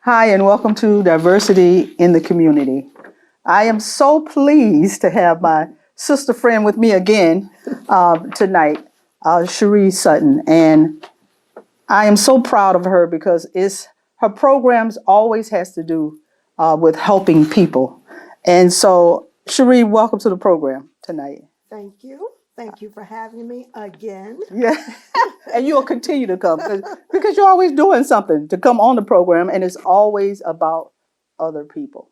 Hi, and welcome to Diversity in the Community. I am so pleased to have my sister friend with me again tonight, Sheree Sutton. And I am so proud of her because her programs always has to do with helping people. And so, Sheree, welcome to the program tonight. Thank you. Thank you for having me again. Yeah, and you'll continue to come because you're always doing something to come on the program, and it's always about other people,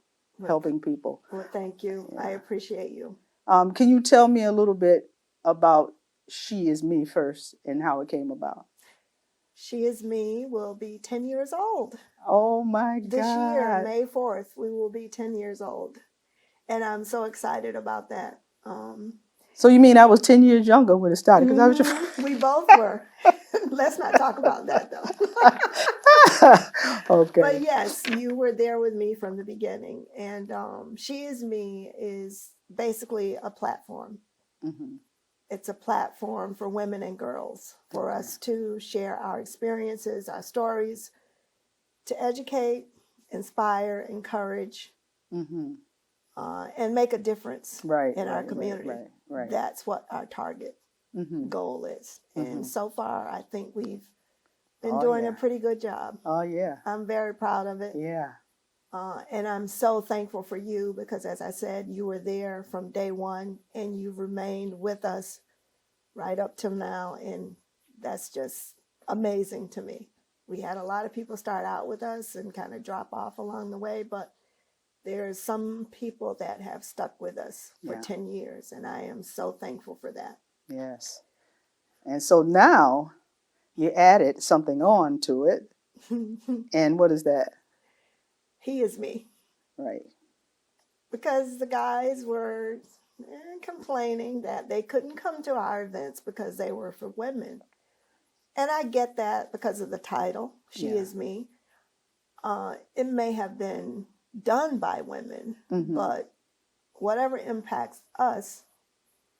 helping people. Well, thank you. I appreciate you. Can you tell me a little bit about She Is Me first and how it came about? She Is Me will be 10 years old. Oh my God. This year, May 4th, we will be 10 years old. And I'm so excited about that. So you mean I was 10 years younger when it started? Because I was We both were. Let's not talk about that, though. Okay. But yes, you were there with me from the beginning. And She Is Me is basically a platform. Mm-hmm. It's a platform for women and girls for us to share our experiences, our stories, to educate, inspire, encourage, Mm-hmm. And make a difference in our Right, community. right. That's what our target goal is. And so far, I think we've been doing a pretty good job. Oh, yeah. I'm very proud of it. Yeah. And I'm so thankful for you because, as I said, you were there from day one and you've remained with us right up till now. And that's just amazing to me. We had a lot of people start out with us and kind of drop off along the way, but there's some people that have stuck with us for 10 years, and I am so thankful for that. Yes. And so now you added something on to it. And what is that? He is me. Right. Because the guys were complaining that they couldn't come to our events because they were for women. And I get that because of the title, She Is Me. It may have been done by women, but whatever impacts us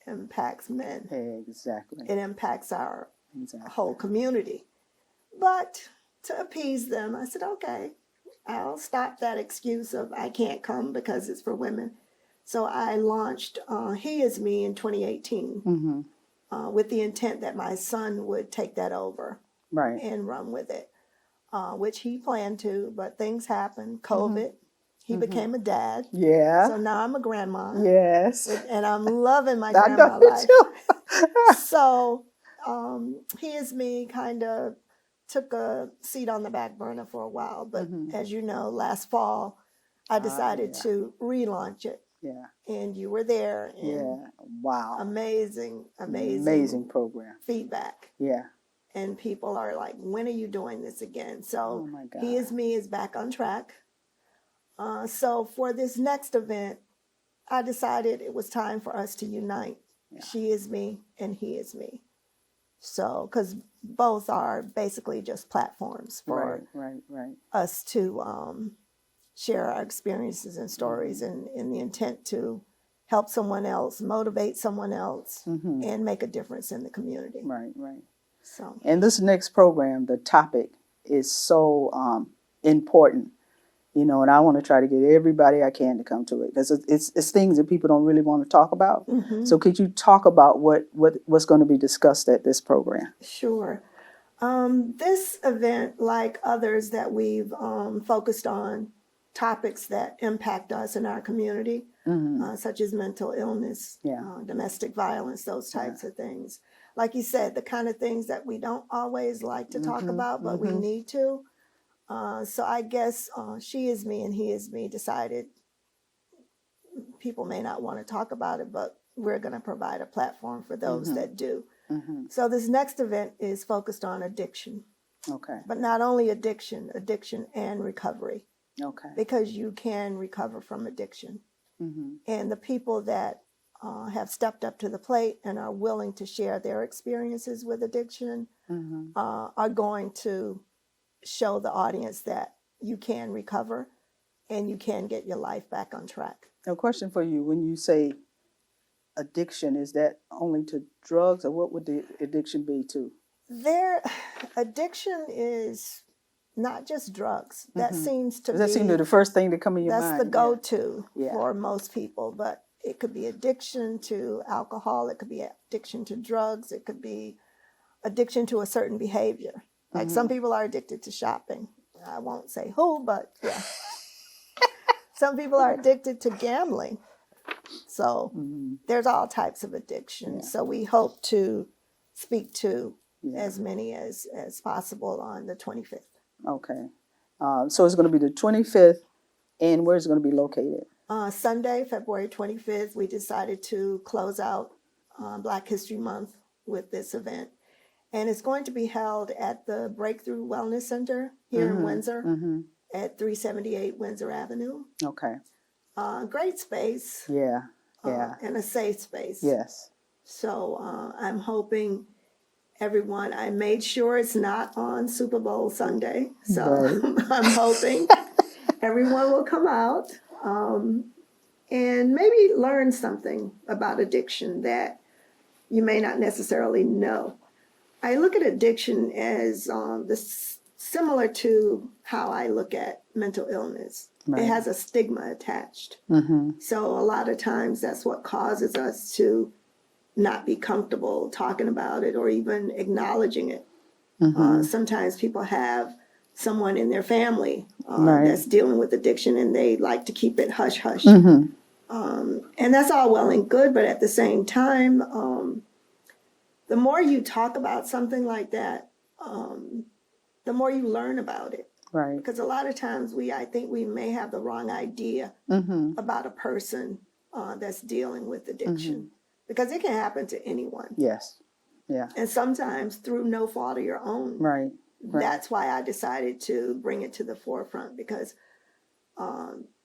impacts men. Exactly. It impacts our whole community. But to appease them, I said, okay, I'll stop that excuse of I can't come because it's for women. So I launched He Is Me in 2018 with the intent that my son would take that over and run with it, which he planned to, but things happened. COVID, he became a dad. Yeah. So now I'm a grandma. Yes. And I'm loving my grandma life. So He Is Me kind of took a seat on the back burner for a while. But as you know, last fall, I decided to relaunch it. Yeah. And you were there. And yeah. Wow. Amazing program. feedback. Yeah. And people are like, when are you doing this again? So He Is Me is back on track. So for this next event, I decided it was time for us to unite. Yeah. She is me and he is me. So, because both are basically just platforms for us to share our experiences and stories and in the intent to help someone else, motivate someone else, and make a difference in the community. Right. So, and this next program, the topic is so important. You know, and I want to try to get everybody I can to come to it because it's things that people don't really want to talk about. So could you talk about what's going to be discussed at this program? Sure. This event, like others that we've focused on, topics that impact us in our community, such as mental illness, domestic violence, those types of things. Like you said, the kind of things that we don't always like to talk about, but we need to. So I guess She Is Me and He Is Me decided people may not want to talk about it, but we're going to provide a platform for those that do. So this next event is focused on addiction. Okay. But not only addiction and recovery. Okay. Because you can recover from addiction. And the people that have stepped up to the plate and are willing to share their experiences with addiction are going to show the audience that you can recover and you can get your life back on track. A question for you. When you say addiction, is that only to drugs or what would the addiction be to? Addiction is not just drugs. That seems to Does that be seem to the first thing to come in your mind? that's the go-to Yeah. for most people. But it could be addiction to alcohol. It could be addiction to drugs. It could be addiction to a certain behavior. Like some people are addicted to shopping. I won't say who, but yeah. Some people are addicted to gambling. So there's all types of addictions. Yeah. So we hope to speak to as many as possible on the 25th. Okay. So it's going to be the 25th, and where's it going to be located? Sunday, February 25th, we decided to close out Black History Month with this event. And it's going to be held at the Breakthrough Wellness Center here in Windsor at 378 Windsor Avenue. Okay. Great space. Yeah. And a safe space. Yes. So I'm hoping everyone, I made sure it's not on Super Bowl Sunday. So I'm hoping everyone will come out and maybe learn something about addiction that you may not necessarily know. I look at addiction as similar to how I look at mental illness. Right. It has a stigma attached. So a lot of times that's what causes us to not be comfortable talking about it or even acknowledging it. Sometimes people have someone in their family that's dealing with addiction and they like to keep it hush hush. And that's all well and good, but at the same time, the more you talk about something like that, the more you learn about it. Right. Because a lot of times I think we may have the wrong idea about a person that's dealing with addiction. Because it can happen to anyone. Yes. Yeah. And sometimes through no fault of your own. Right. That's why I decided to bring it to the forefront, because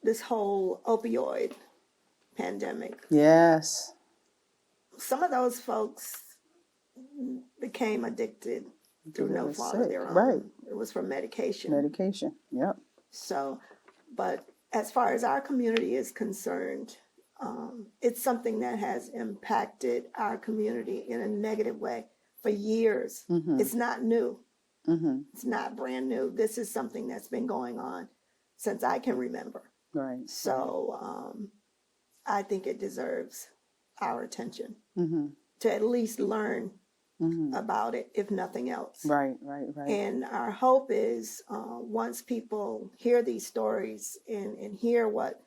this whole opioid pandemic. Yes. Some of those folks became addicted through no fault of their own. Right. It was from medication. Medication. Yep. So, but as far as our community is concerned, it's something that has impacted our community in a negative way for years. It's not new. It's not brand new. This is something that's been going on since I can remember. Right. So I think it deserves our attention to at least learn about it, if nothing else. Right. And our hope is once people hear these stories and hear what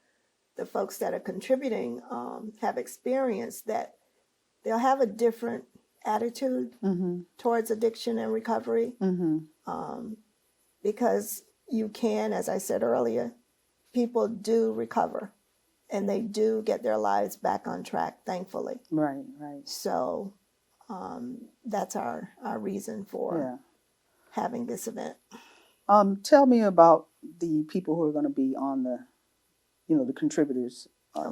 the folks that are contributing have experienced, that they'll have a different attitude towards addiction and recovery. Because you can, as I said earlier, people do recover and they do get their lives back on track, thankfully. Right. So that's our reason for having this event. Tell me about the people who are going to be on the contributors.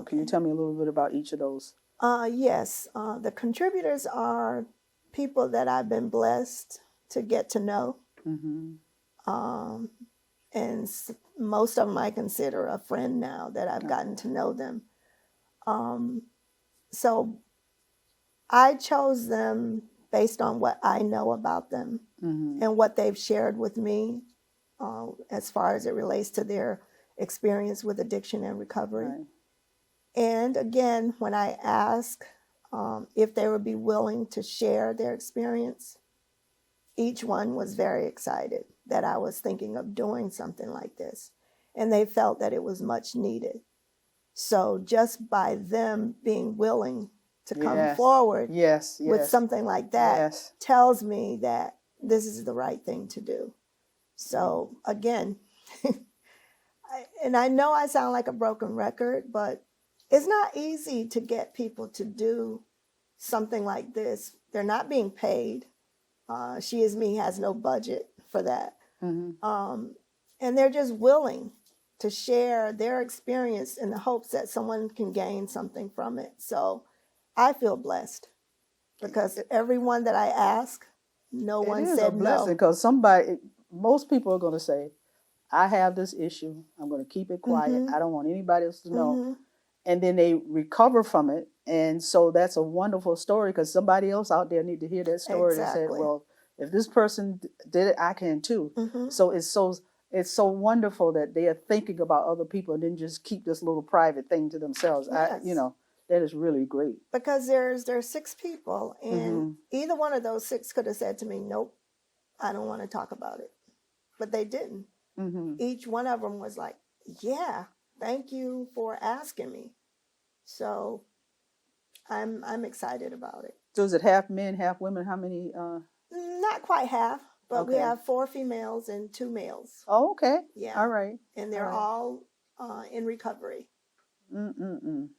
Can you tell me a little bit about each of those? Yes. The contributors are people that I've been blessed to get to know. And most of them I consider a friend now that I've gotten to know them. So I chose them based on what I know about them and what they've shared with me as far as it relates to their experience with addiction and recovery. Right. And again, when I asked if they would be willing to share their experience, each one was very excited that I was thinking of doing something like this. And they felt that it was much needed. So just by them being willing to come forward with something like that tells me that this is the right thing to do. So again, and I know I sound like a broken record, but it's not easy to get people to do something like this. They're not being paid. She Is Me has no budget for that. And they're just willing to share their experience in the hopes that someone can gain something from it. So I feel blessed because everyone that I ask, no one said no. Because most people are going to say, I have this issue. I'm going to keep it quiet. I don't want anybody else to know. And then they recover from it. And so that's a wonderful story because somebody else out there need to hear that story. Exactly. And said, well, if this person did it, I can too. So it's so wonderful that they are thinking about other people and then just keep this little private thing to themselves. Yes. That is really great. Because there's 6 people, and either one of those 6 could have said to me, "Nope, I don't want to talk about it," but they didn't. Each one of them was like, "Yeah, thank you for asking me." So I'm excited about it. So is it half men, half women? How many? Not quite half, but we Okay. have 4 females and 2 males. Oh, okay. Yeah. All right. And they're all in recovery. Mm-mm-mm.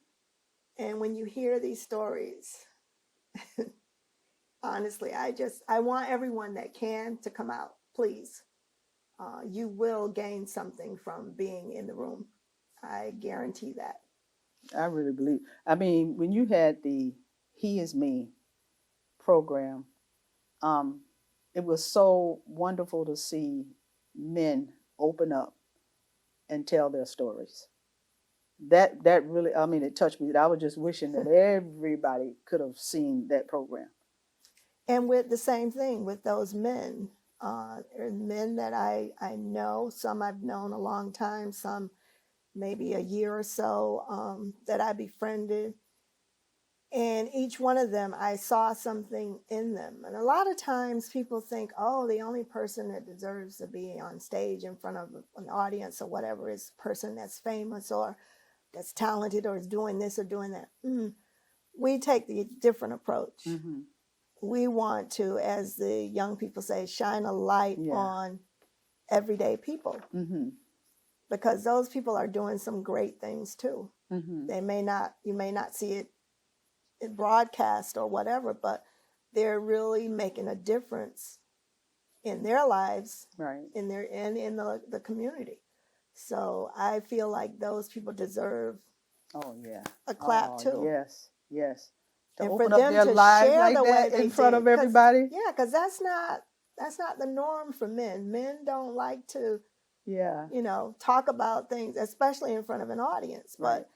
And when you hear these stories, honestly, I want everyone that can to come out, please. You will gain something from being in the room. I guarantee that. I really believe. I mean, when you had the He Is Me program, it was so wonderful to see men open up and tell their stories. That really, I mean, it touched me. I was just wishing that everybody could have seen that program. And with the same thing with those men, men that I know, some I've known a long time, some maybe a year or so, that I befriended. And each one of them, I saw something in them. And a lot of times people think, oh, the only person that deserves to be on stage in front of an audience or whatever is a person that's famous or that's talented or is doing this or doing that. We take the different approach. We want to, as the young people say, shine a light on everyday people. Because those people are doing some great things too. You may not see it in broadcast or whatever, but they're really making a difference in their lives, right? In the community. So I feel like those people deserve a clap too. Yes. To and open for up them their to lives share like the way that they in front did. of everybody. Because that's not the norm for men. Men don't like to talk about things, especially in front of an audience. But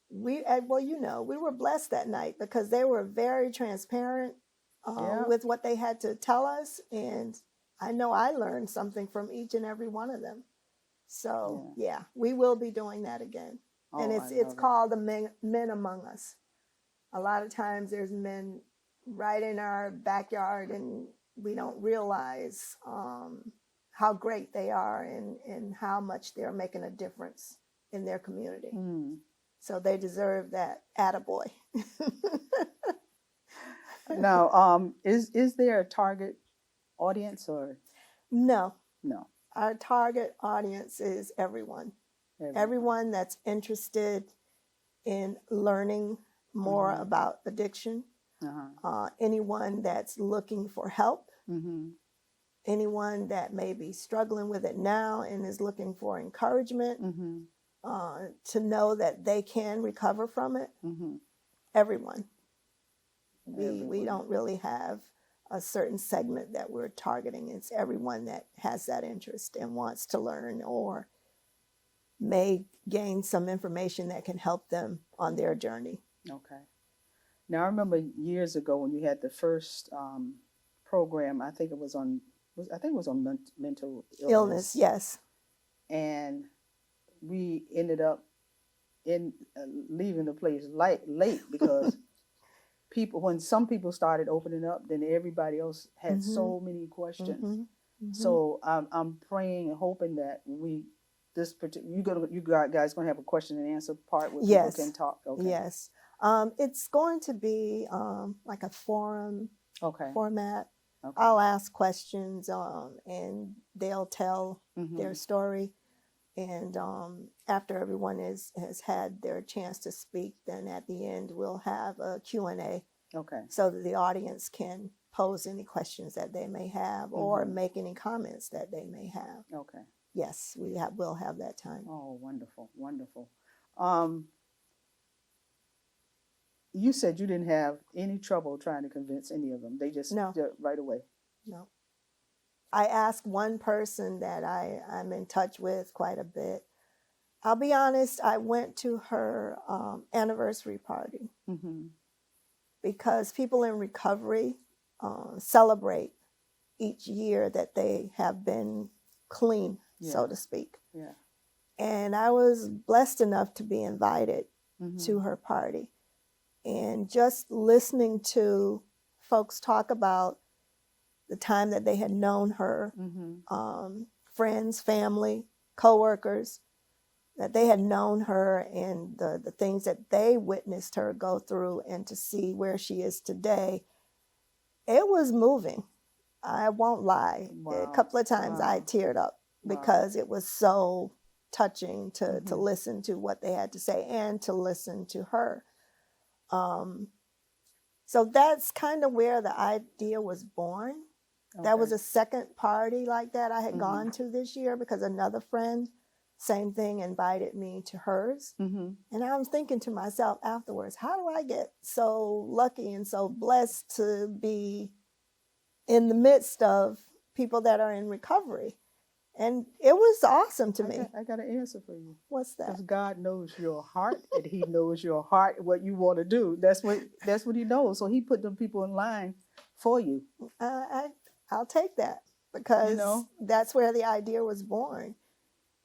we were blessed that night because they were very transparent with what they had to tell us, and I know I learned something from each and every one of them. So we will be doing that again. And it's called the Men Among Us. A lot of times there's men right in our backyard and we don't realize how great they are and how much they're making a difference in their community. So they deserve that attaboy. Now, is there a target audience or? No. No. Our target audience is everyone. Everyone that's interested in learning more about addiction. Anyone that's looking for help. Anyone that may be struggling with it now and is looking for encouragement to know that they can recover from it. Everyone. We don't really have a certain segment that we're targeting. It's everyone that has that interest and wants to learn or may gain some information that can help them on their journey. Okay. Now, I remember years ago when you had the first program, I think it was on mental illness. Yes. And we ended up leaving the place late because when some people started opening up, then everybody else had so many questions. So I'm praying and hoping that you guys going to have a question and answer part where people can talk. Okay. Yes. It's going to be like a forum format. Okay. I'll ask questions and they'll tell their story. And after everyone has had their chance to speak, then at the end we'll have a Q&A. Okay. So that the audience can pose any questions that they may have or make any comments that they may have. Okay. Yes, we'll have that time. Oh, wonderful, wonderful. You said you didn't have any trouble trying to convince any of them. They just did it right away. No. I asked one person that I'm in touch with quite a bit. I'll be honest, I went to her anniversary party because people in recovery celebrate each year that they have been clean, so Yeah. to speak. Yeah. And I was blessed enough to be invited Mm-hmm. to her party. And just listening to folks talk about the time that they had known her, Mm-hmm. friends, family, coworkers, that they had known her and the things that they witnessed her go through, and to see where she is today, it was moving. I won't lie. A Wow. couple of times I Wow. teared up Wow. because it was so touching to Mm-hmm. listen to what they had to say and to listen to her. So that's kind of where the idea was born. That was Okay. a second party like that I had Mm-hmm. gone to this year because another friend, same thing, invited me to hers. Mm-hmm. And I was thinking to myself afterwards, how do I get so lucky and so blessed to be in the midst of people that are in recovery? And it was awesome to me. I got an answer for you. What's that? Because God knows your heart, and He knows your heart, what you want to do. That's what He knows. So He put them people in line for you. I'll take that, because You know? that's where the idea was born.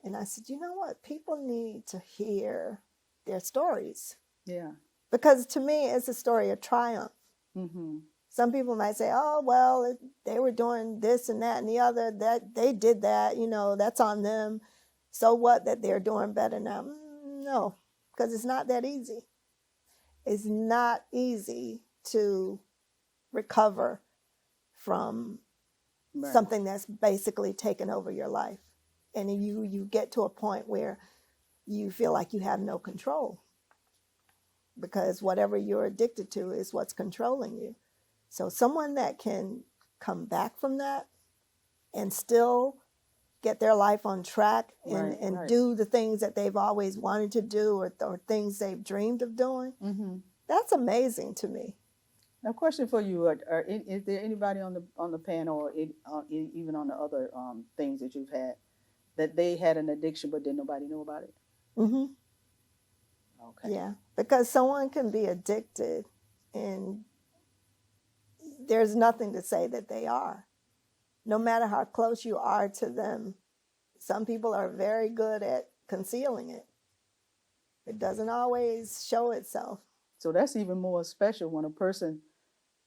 And I said, you know what? People need to hear their stories, Yeah. because to me, it's a story of triumph. Mm-hmm. Some people might say, oh, well, they were doing this and that and the other, that they did that, that's on them. So what that they're doing better now? No, because it's not that easy. It's not easy to recover from Right. something that's basically taken over your life. And you get to a point where you feel like you have no control, because whatever you're addicted to is what's controlling you. So someone that can come back from that and still get their life on track and Right. do the things that they've always wanted to do, or things they've dreamed of doing, Mm-hmm. that's amazing to me. Now, question for you: is there anybody on the panel, or even on the other things that you've had, that they had an addiction but didn't nobody know about it? Mm-hmm. Okay. Yeah, because someone can be addicted and there's nothing to say that they are, no matter how close you are to them. Some people are very good at concealing it. It doesn't always show itself. So that's even more special when a person,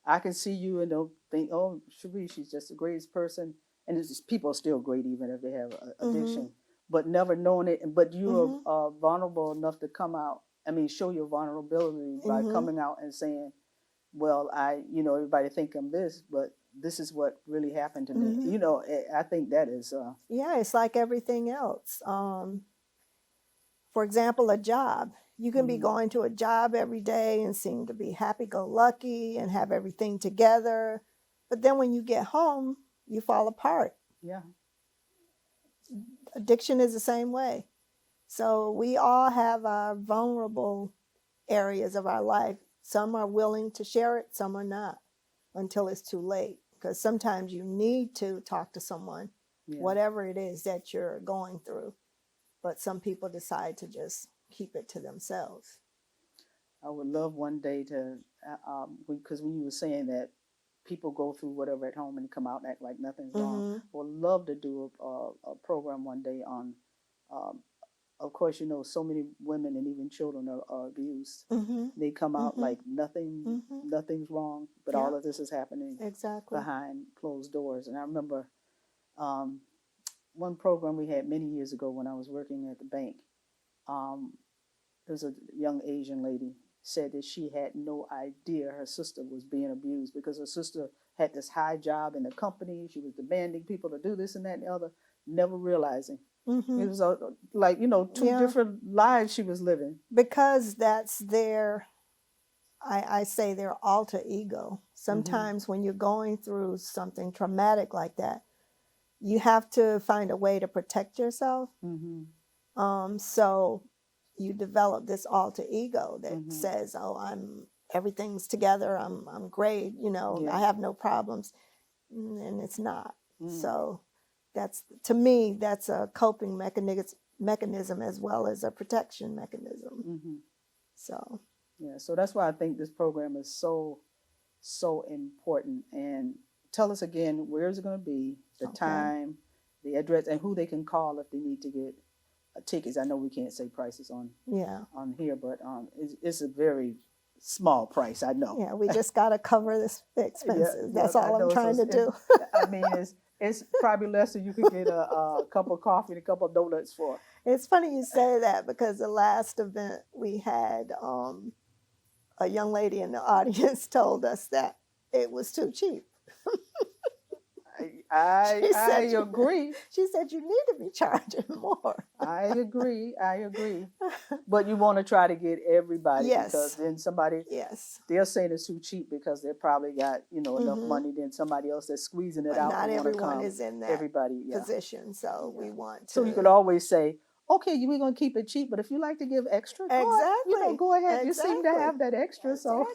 I can see you and they'll think, oh, Sheree, she's just the greatest person. And it's just, people are still great even if they have addiction, Mm-hmm. but never knowing it. But you're Mm-hmm. vulnerable enough to come out. I mean, show your vulnerability by Mm-hmm. coming out and saying, well, everybody think I'm this, but this is what really happened to me. Mm-hmm. I think that is. Yeah, it's like everything else. For example, a job. You can be Mm-hmm. going to a job every day and seem to be happy-go-lucky and have everything together. But then when you get home, you fall apart. Yeah. Addiction is the same way. So we all have our vulnerable areas of our life. Some are willing to share it, some are not, until it's too late. Because sometimes you need to talk to someone, Yeah. whatever it is that you're going through. But some people decide to just keep it to themselves. I would love one day to, because when you were saying that people go through whatever at home and come out and act like nothing's wrong, Mm-hmm. I would love to do a program one day on, of course, so many women and even children are abused. Mm-hmm. They come out Mm-hmm. like nothing's wrong, but Yeah. all of this is happening Exactly. behind closed doors. And I remember one program we had many years ago when I was working at the bank. There was a young Asian lady said that she had no idea her sister was being abused because her sister had this high job in the company. She was demanding people to do this and that and the other, never realizing. Mm-hmm. It was like, two different lives she was living. Because that's their, I say their alter ego. Sometimes when you're going through something traumatic like that, you have to find a way to protect yourself. Mm-hmm. So you develop this alter ego that says, "Oh, everything's together. I'm great. I have no problems," and it's not. So to me that's a coping mechanism as well as a protection mechanism. So yeah, so that's why I think this program is so important, and tell us again, where is it going to be, the time, the address, and who they can call if they need to get tickets. I know we can't say prices on here, but it's a very small price. I know. Yeah, we just got to cover the expenses. That's all I'm trying to do. I mean, it's probably less than you could get a cup of coffee and a couple of donuts for. It's funny you say that because the last event we had, a young lady in the audience told us that it was too cheap. I agree. She said you need to be charging more. I agree. But you want to try to get everybody, because then somebody, they're saying it's too cheap because they probably got, enough money. Then somebody else that's squeezing it out. Not everyone is in that position, so we want to. So you could always say, okay, we're going to keep it cheap, but if you like to give extra, go ahead. You seem to have that extra, so.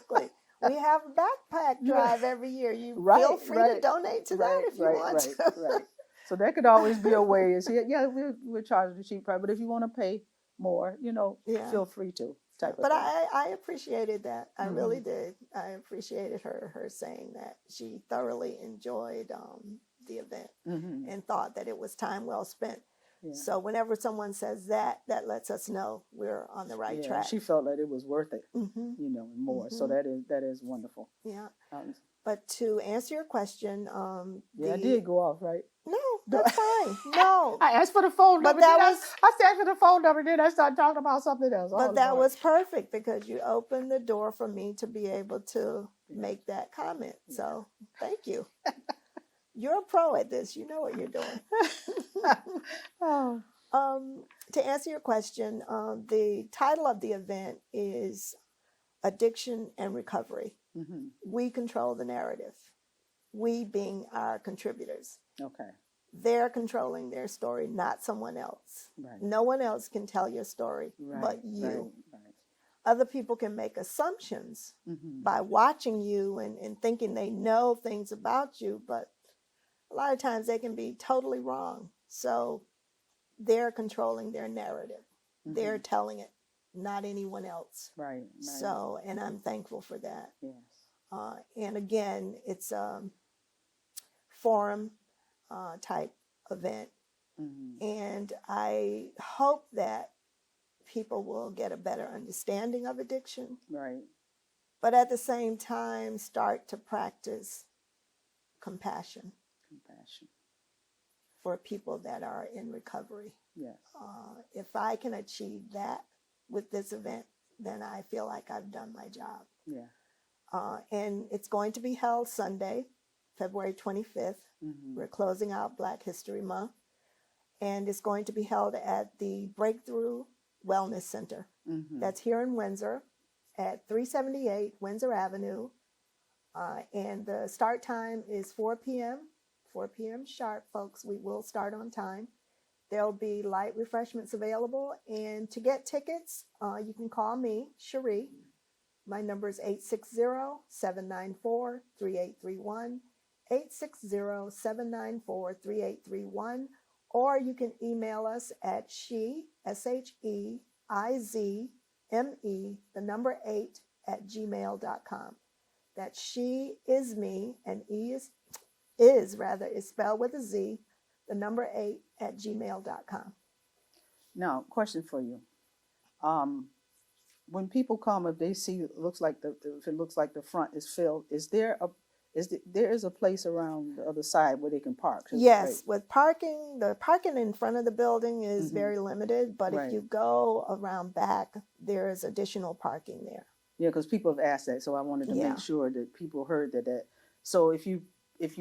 We have a backpack drive every year. You feel free to donate to that if you want to. Right. So that could always be a way. Is we're charging the cheap price, but if you want to pay more, feel free to. But I appreciated that. I really did. I appreciated her saying that she thoroughly enjoyed the event and thought that it was time well spent. Yeah. So whenever someone says that lets us know we're on the right track. She felt that it was worth it, more. So that is wonderful. Yeah. But to answer your question, I did go off, right? No, that's fine. No, I asked for the phone number. But I asked for the phone number. Then I started talking about something else. But that was perfect because you opened the door for me to be able to make that comment. So thank you. You're a pro at this. You know what you're doing. To answer your question, the title of the event is Addiction and Recovery. Mm-hmm. We control the narrative. We being our contributors. Okay. They're controlling their story, not someone else. Right. No one else can tell your story but you. Right. Other people can make assumptions by watching you and thinking they know things about you, but a lot of times they can be totally wrong. So they're controlling their narrative. Mm-hmm. They're telling it, not anyone else. Right. So, and I'm thankful for that. Yes. And again, it's a forum type event. Mm-hmm. And I hope that people will get a better understanding of addiction. Right. But at the same time, start to practice compassion. For people that are in recovery. Yes. If I can achieve that with this event, then I feel like I've done my job. Yeah. And it's going to be held Sunday, February 25th. Mm-hmm. We're closing out Black History Month. And it's going to be held at the Breakthrough Wellness Center. Mm-hmm. That's here in Windsor at 378 Windsor Avenue. And the start time is 4 p.m. 4 p.m. sharp, folks. We will start on time. There'll be light refreshments available. And to get tickets, you can call me, Sheree. My number is 860-794-3831, 860-794-3831. Or you can email us at SHEIZME, 8 @gmail.com. That's she is me, and is spelled with a Z, the number 8 @gmail.com. Now, question for you. When people come, if they see if it looks like the front is filled, there is a place around the other side where they can park? Yes, with parking, the parking in front of the building is very limited, but if you go around back, there is additional parking there. Yeah, because people have asked that, so I wanted to make sure that people heard that. So if you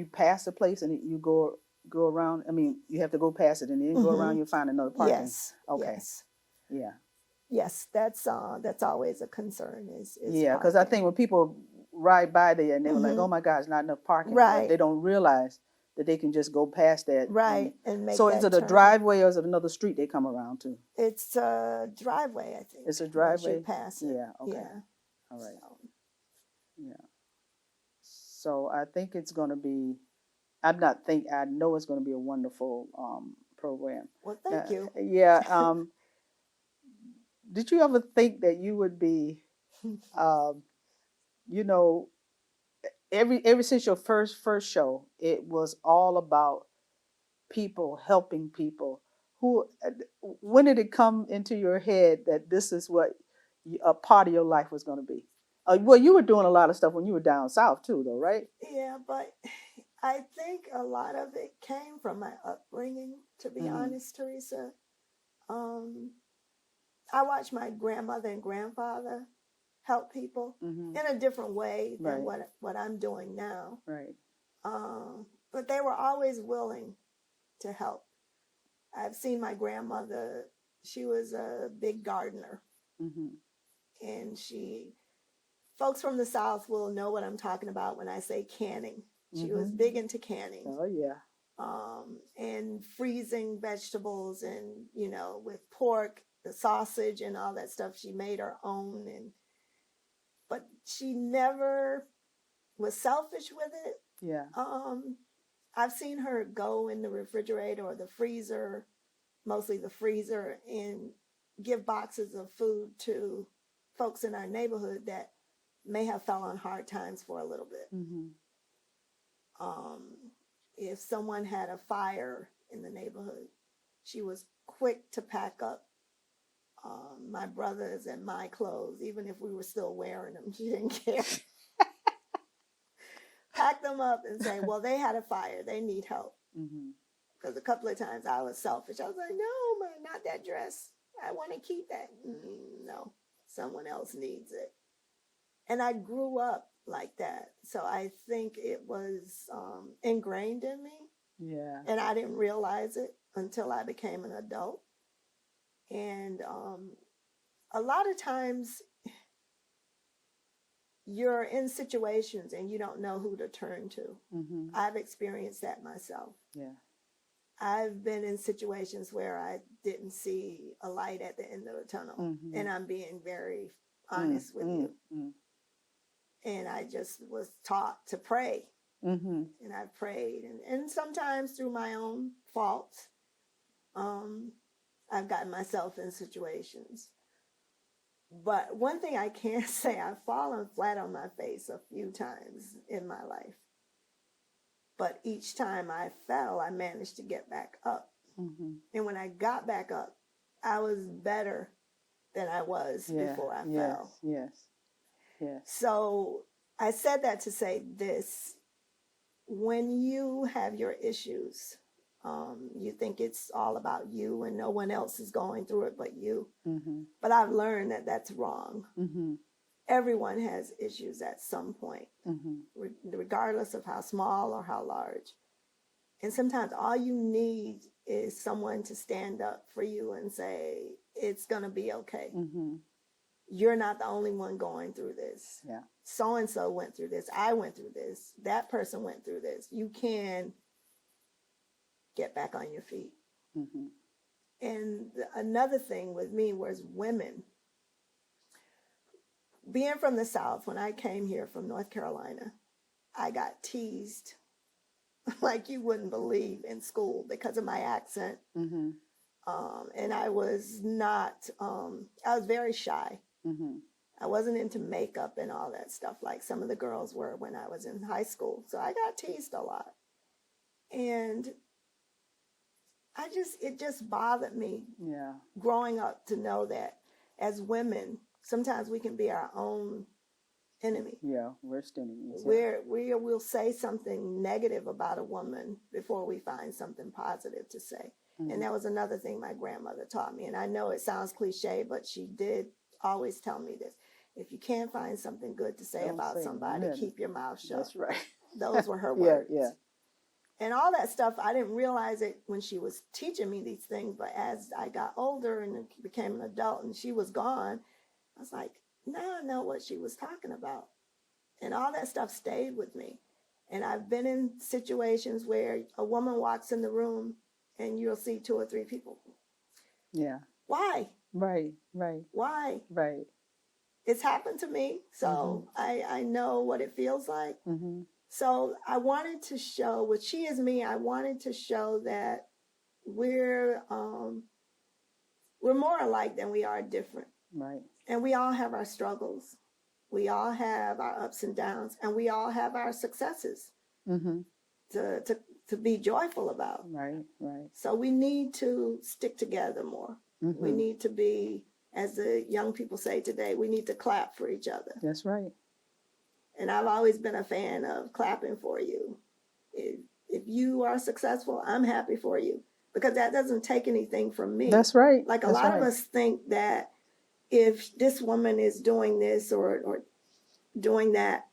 pass the place and you go around, I mean, you have to go past it and then go around, you'll find another parking. Yes. Okay. Yes. Yeah. Yes, that's always a concern. Is because I think when people ride by there and they're like, oh my God, it's not enough parking. Right. They don't realize that they can just go past that. Right. And make so is it a driveway or is it another street they come around to? It's a driveway, I think. It's a driveway? You pass it. Yeah. Okay. Yeah. All right. So. Yeah. So I think it's going to be, I know it's going to be a wonderful program. Well, thank you. Yeah. Did you ever think that you would be, ever since your first show, it was all about people helping people. Who, when did it come into your head that this is what a part of your life was going to be? Well, you were doing a lot of stuff when you were down south too, though, right? Yeah, but I think a lot of it came from my upbringing, to be honest, Theresa. Um, I watched my grandmother and grandfather help people in a different way than what I'm doing now. Right. But they were always willing to help. I've seen my grandmother, she was a big gardener. And folks from the South will know what I'm talking about when I say canning. She was big into canning. Oh, yeah. And freezing vegetables and, with pork, the sausage and all that stuff. She made her own. But she never was selfish with it. Yeah. I've seen her go in the refrigerator or the freezer, mostly the freezer, and give boxes of food to folks in our neighborhood that may have fell on hard times for a little bit. If someone had a fire in the neighborhood, she was quick to pack up my brother's and my clothes, even if we were still wearing them. She didn't care. Pack them up and say, well, they had a fire. They need help. Because a couple of times I was selfish. I was like, no, man, not that dress. I want to keep that. No, someone else needs it. And I grew up like that. So I think it was ingrained in me. Yeah. And I didn't realize it until I became an adult. And a lot of times you're in situations and you don't know who to turn to. I've experienced that myself. Yeah. I've been in situations where I didn't see a light at the end of the tunnel. And I'm being very honest with you. And I just was taught to pray. And I prayed. And sometimes through my own faults, I've gotten myself in situations. But one thing I can say, I've fallen flat on my face a few times in my life. But each time I fell, I managed to get back up. And when I got back up, I was better than I was before I fell. Yes. So I said that to say this. When you have your issues, you think it's all about you and no one else is going through it but you. But I've learned that that's wrong. Everyone has issues at some point, regardless of how small or how large. And sometimes all you need is someone to stand up for you and say, it's going to be okay. You're not the only one going through this. Yeah. So-and-so went through this. I went through this. That person went through this. You can get back on your feet. And another thing with me was women. Being from the South, when I came here from North Carolina, I got teased like you wouldn't believe in school because of my accent. And I was not, I was very shy. I wasn't into makeup and all that stuff like some of the girls were when I was in high school. So I got teased a lot. And it just bothered me growing up to know that as women, sometimes we can be our own enemy. Yeah, worst enemies. We'll say something negative about a woman before we find something positive to say. And that was another thing my grandmother taught me. And I know it sounds cliche, but she did always tell me this. If you can't find something good to say about somebody, keep your mouth shut. That's right. Those were her words. Yeah. And all that stuff, I didn't realize it when she was teaching me these things. But as I got older and became an adult and she was gone, I was like, now I know what she was talking about. And all that stuff stayed with me. And I've been in situations where a woman walks in the room and you'll see 2 or 3 people. Yeah. Why? Right. Why? Right. It's happened to me, so I know what it feels like. So I wanted to show, with She Is Me, I wanted to show that we're more alike than we are different. Right. And we all have our struggles. We all have our ups and downs, and we all have our successes Mm-hmm. to be joyful about. Right, right. So we need to stick together more. Mm-hmm. We need to be, as the young people say today, we need to clap for each other. That's right. And I've always been a fan of clapping for you. If you are successful, I'm happy for you, because that doesn't take anything from me. That's right. Like a That's lot right. of us think that if this woman is doing this or doing that,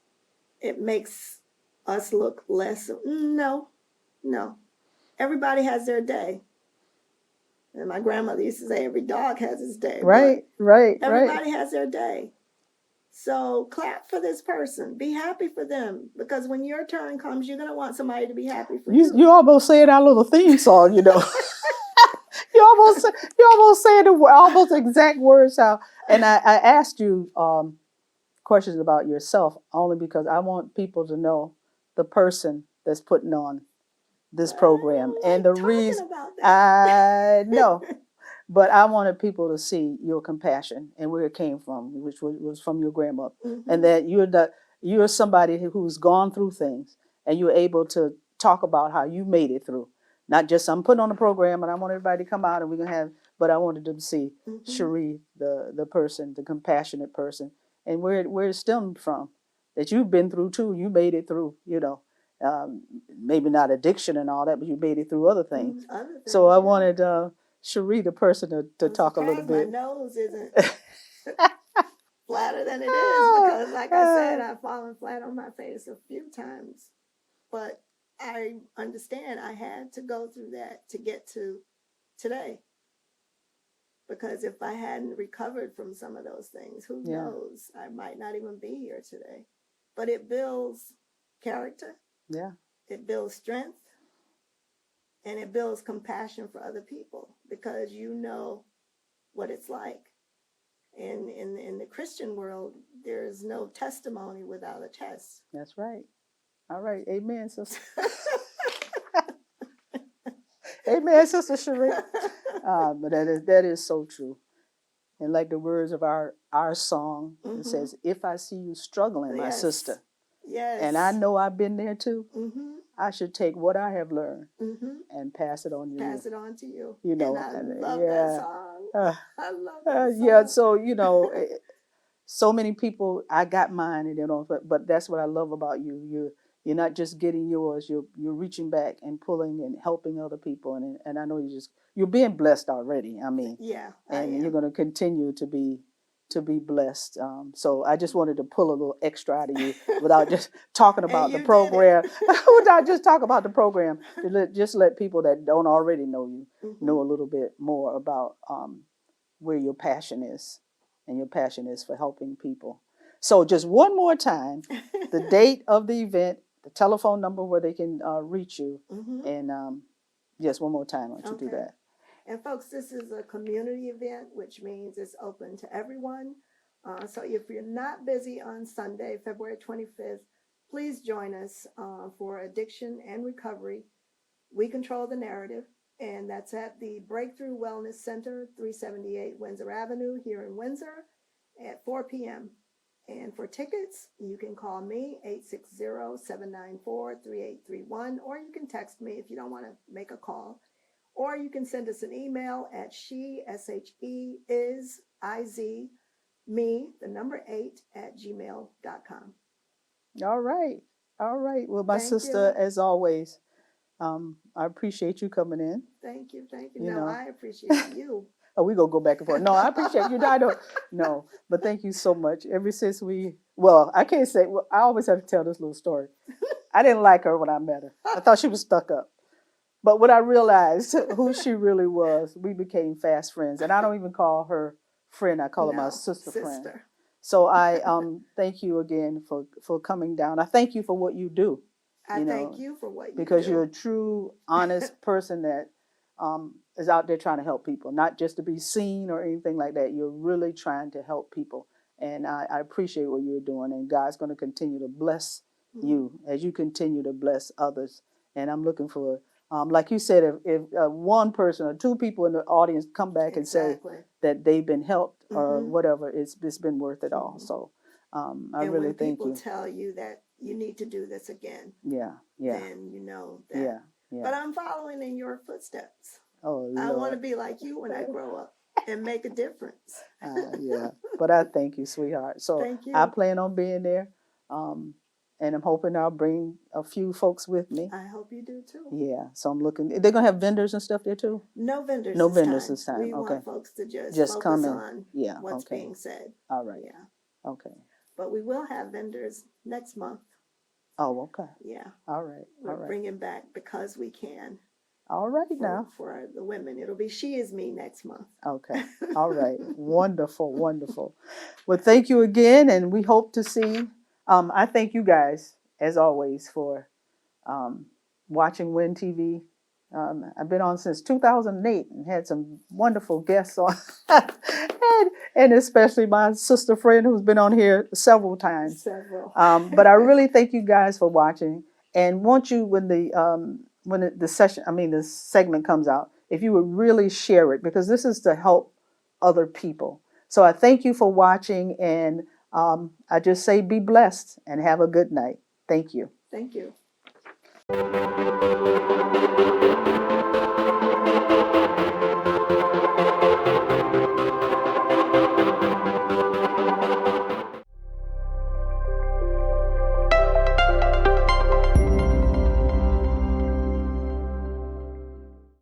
it makes us look less. No, no. Everybody has their day. And my grandmother used to say every dog has its day. Right, right, everybody has their day. So clap for this person. Be happy for them, because when your turn comes, you're going to want somebody to be happy for you. You almost said our little theme song, you know. you almost said the almost exact words out. And I asked you questions about yourself only because I want people to know the person that's putting on this program. And the reason about that. I know. But I wanted people to see your compassion and where it came from, which was from your grandmother, Mm-hmm. and that you're somebody who's gone through things, and you're able to talk about how you made it through. Not just I'm putting on a program and I want everybody to come out and we're gonna have, but I wanted them to see Mm-hmm. Sheree, the person, the compassionate person, and where it stemmed from. That you've been through too. You made it through. You know, maybe not addiction and all that, but you made it through other things. Other things, so I wanted. Sheree, the person, to talk a little bit. My nose isn't flatter than it is, because, like I said, I've fallen flat on my face a few times. But I understand I had to go through that to get to today. Because if I hadn't recovered from some of those things, who knows? I might not even be here today. But it builds character. Yeah. It builds strength. And it builds compassion for other people, because you know what it's like. And in the Christian world, there's no testimony without a test. That's right. All right. Amen, sister. Amen, Sister Sheree. But that is so true. And like the words of our song, it says, "If I see you struggling, my sister, and I know I've been there too, I should take what I have learned and pass it on to you." Pass it on to you. You know, and I love that song. I love that song. Yeah, so, you know, so many people, I got mine, and they don't, but that's what I love about you. You're not just getting yours, you're reaching back and pulling and helping other people. And I know you're being blessed already. I mean, yeah, and you're going to continue to be blessed. So I just wanted to pull a little extra out of you without just talking about the program, without just talking about the program, to just let people that don't already know you know a little bit more about where your passion is, and your passion is for helping people. So just one more time, the date of the event, the telephone number where they can reach you, and just one more time, why don't you do that? And folks, this is a community event, which means it's open to everyone. So if you're not busy on Sunday, February 25th, please join us for Addiction and Recovery. We control the narrative, and that's at the Breakthrough Wellness Center, 378 Windsor Avenue here in Windsor at 4 p.m. And for tickets, you can call me, 860-794-3831, or you can text me if you don't want to make a call. Or you can send us an email at me8@gmail.com. All right. All right. Well, my sister, as always, I appreciate you coming in. Thank you. I appreciate you. Oh, we gonna go back and forth. No, I appreciate you. I don't. No, but thank you so much. Ever since I can't say. Well, I always have to tell this little story. I didn't like her when I met her. I thought she was stuck up. But when I realized who she really was, we became fast friends. And I don't even call her friend. I call her my sister friend. So I thank you again for coming down. I thank you for what you do. I thank you for what you do. Because you're a true, honest person that is out there trying to help people, not just to be seen or anything like that. You're really trying to help people. And I appreciate what you're doing. And God's going to continue to bless you as you continue to bless others. And I'm looking for, like you said, if one person or two people in the audience come back and say that they've been helped or whatever, it's been worth it all. So I And really when thank people you. tell you that you need to do this again, Yeah, yeah, then you know that. yeah, But yeah. I'm following in your footsteps. Oh I want to Lord. be like you when I grow up and make a difference. Yeah, but I thank you, sweetheart. So Thank I you. plan on being there, and I'm hoping I'll bring a few folks with me. I hope you do too. Yeah, so I'm looking. They're gonna have vendors and stuff there too. No vendors No this vendors time. this time. We Okay, want folks to just just come focus in. on Yeah. what's Okay. being said. All right. Yeah. Okay. But we will have vendors next month. Oh, okay. Yeah. All right. We're All right. bringing back Because We Can All right now. for the women. It'll be She Is Me next month. Okay. All right. Wonderful. Wonderful. Well, thank you again, and we hope to see. I thank you guys as always for watching Win TV. I've been on since 2008 and had some wonderful guests on, and especially my sister friend who's been on here several times. Several. But I really thank you guys for watching, and want you when the session, I mean the segment comes out, if you would really share it, because this is to help other people. So I thank you for watching, and I just say be blessed and have a good night. Thank you. Thank you.